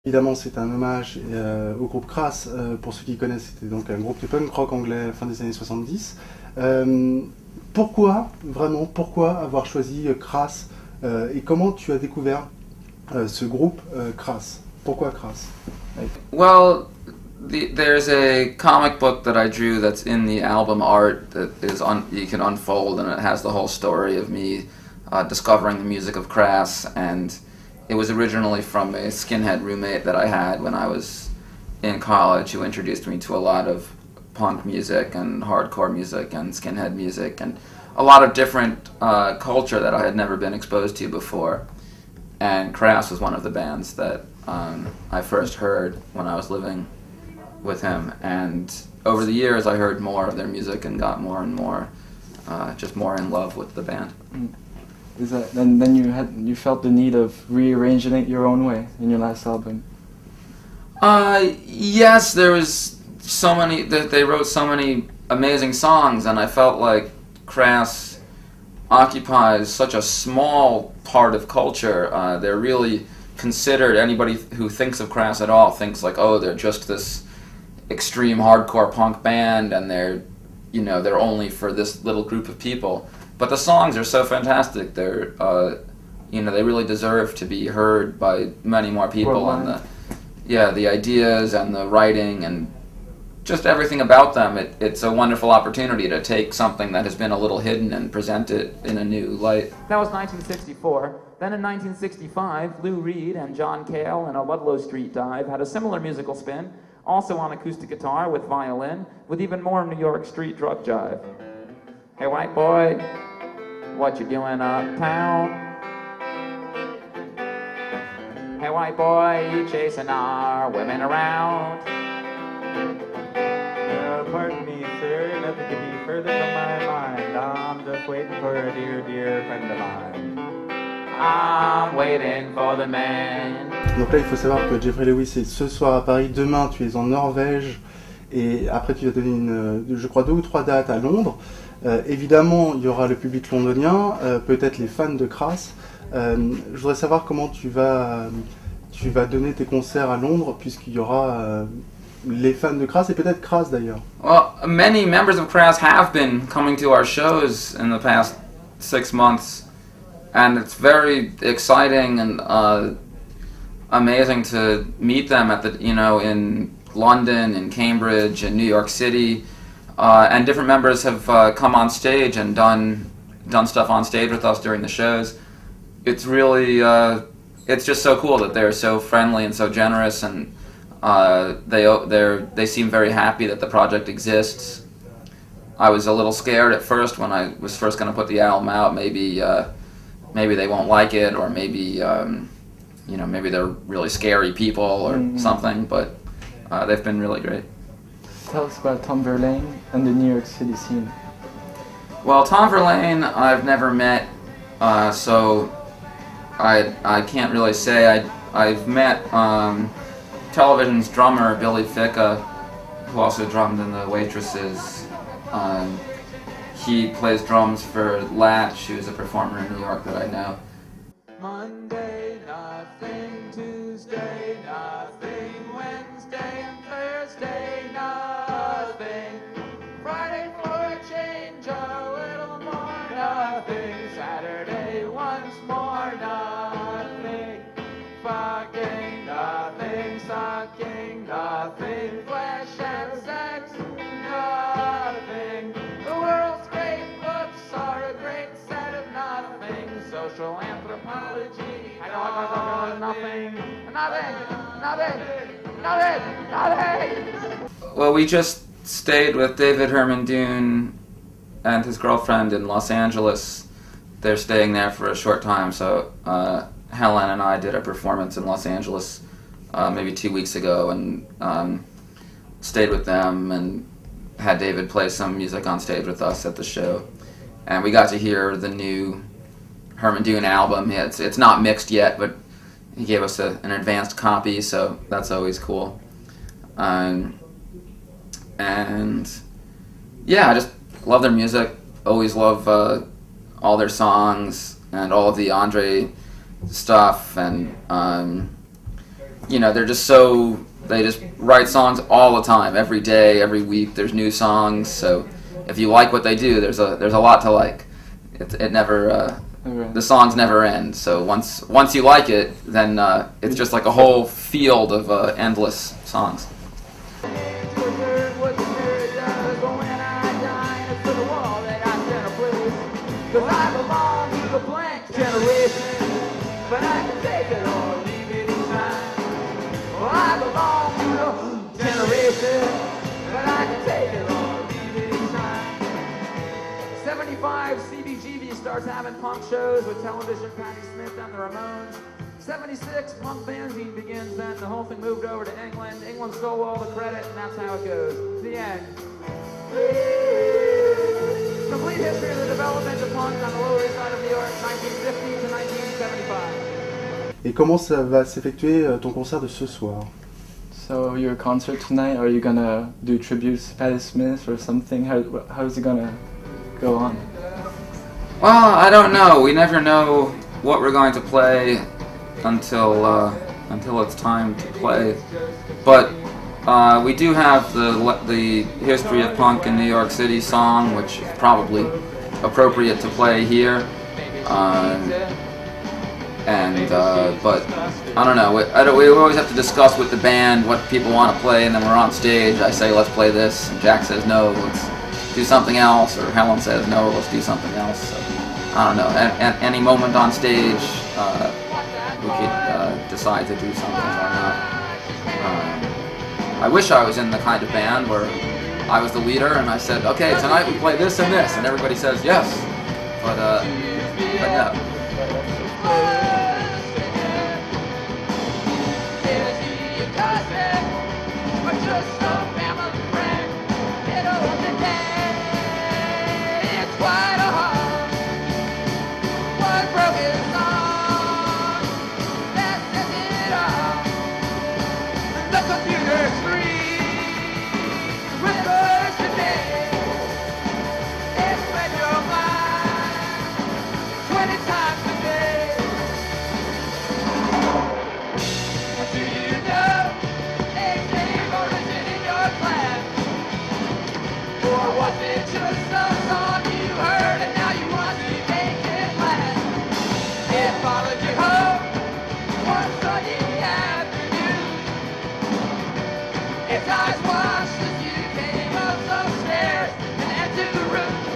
Évidemment, c'est un hommage au groupe Crass. Pour ceux qui connaissent, c'était donc un groupe de punk rock anglais fin des années 70. Pourquoi avoir choisi Crass et comment tu as découvert ce groupe Crass? Pourquoi Crass? Well, there's a comic book that I drew that's in the album art that is you can unfold, and it has the whole story of me discovering the music of Crass, and it was originally from a skinhead roommate that I had when I was in college, who introduced me to a lot of punk music and hardcore music and skinhead music and a lot of different culture that I had never been exposed to before. And Crass was one of the bands that I first heard when I was living with him. And over the years I heard more of their music and got more and more, just more in love with the band. Is that, and then you felt the need of rearranging it your own way in your last album? Yes, there was so many, they wrote so many amazing songs, and I felt like Crass occupies such a small part of culture. They're really considered, anybody who thinks of Crass at all thinks like, oh, they're just this extreme hardcore punk band, and they're only for this little group of people. But the songs are so fantastic. They're, they really deserve to be heard by many more people. And the ideas and the writing and just everything about them. It's a wonderful opportunity to take something that has been a little hidden and present it in a new light. That was 1964. Then in 1965, Lou Reed and John Cale in a Ludlow Street dive had a similar musical spin, also on acoustic guitar with violin, with even more New York street drug jive. Hey white boy, what you doing uptown? Hey white boy, you chasing our women around? Pardon me, sir, nothing could be further from my mind. I'm just waiting for a dear, dear friend of mine. I'm waiting for the man. Donc là, il faut savoir que Jeffrey Lewis est ce soir à Paris, demain tu es en Norvège, et après tu vas donner je crois 2 ou 3 dates à Londres. Évidemment, il y aura le public londonien, peut-être les fans de Crass. Je voudrais savoir comment tu vas donner tes concerts à Londres, puisqu'il y aura les fans de Crass et peut-être Crass d'ailleurs. Well, many members of Crass have been coming to our shows in the past 6 months, and it's very exciting and amazing to meet them at in London, in Cambridge, in New York City. And different members have come on stage and done stuff on stage with us during the shows. It's really, it's just so cool that they're so friendly and so generous, and they seem very happy that the project exists. I was a little scared at first when I was first going to put the album out. Maybe they won't like it, or maybe maybe they're really scary people or something. But they've been really great. Tell us about Tom Verlaine and the New York City scene. Well, Tom Verlaine I've never met, so I can't really say. I've met Television's drummer Billy Ficca, who also drummed in the Waitresses. He plays drums for Latch, who's a performer in New York that I know. Monday, nothing. Tuesday, nothing. Wednesday and Thursday, nothing. Friday for a change, a little more, nothing. Saturday, once more, nothing. Fucking, nothing. Sucking, nothing. Flesh and sex, nothing. The world's great books are a great set of nothing. Social anthropology, I know nothing. Nothing. Well, we just stayed with David Herman Dune and his girlfriend in Los Angeles. They're staying there for a short time, so Helen and I did a performance in Los Angeles maybe 2 weeks ago, and stayed with them and had David play some music on stage with us at the show. And we got to hear the new Herman Dune album. It's not mixed yet, but he gave us an advanced copy, so that's always cool. And yeah, I just love their music. Always love all their songs and all of the Andre stuff. And you know, they're just so, they just write songs all the time, every day, every week. There's new songs. So if you like what they do, there's a lot to like. It never. The songs never end. So once you like it, then it's just like a whole field of endless songs. CBGB starts having punk shows with Television, Patti Smith, and the Ramones. 76, punk fanzine begins then. The whole thing moved over to England. England stole all the credit, and that's how it goes. The end. Complete history of the development of punk on the Lower East Side of New York, 1950 to 1975. Et comment ça va s'effectuer ton concert de ce soir? So your concert tonight, are you gonna do tributes to Patti Smith or something? How's it gonna go on? Well, I don't know. We never know what we're going to play until it's time to play. But we do have the history of punk in New York City song, which is probably appropriate to play here. But I don't know. We always have to discuss with the band what people want to play, and then we're on stage. I say, let's play this, and Jack says, no, let's do something else, or Helen says, no, let's do something else. So, I don't know. At any moment on stage, we could decide to do something or not. I wish I was in the kind of band where I was the leader, and I said, okay, tonight we play this, and everybody says yes. But no.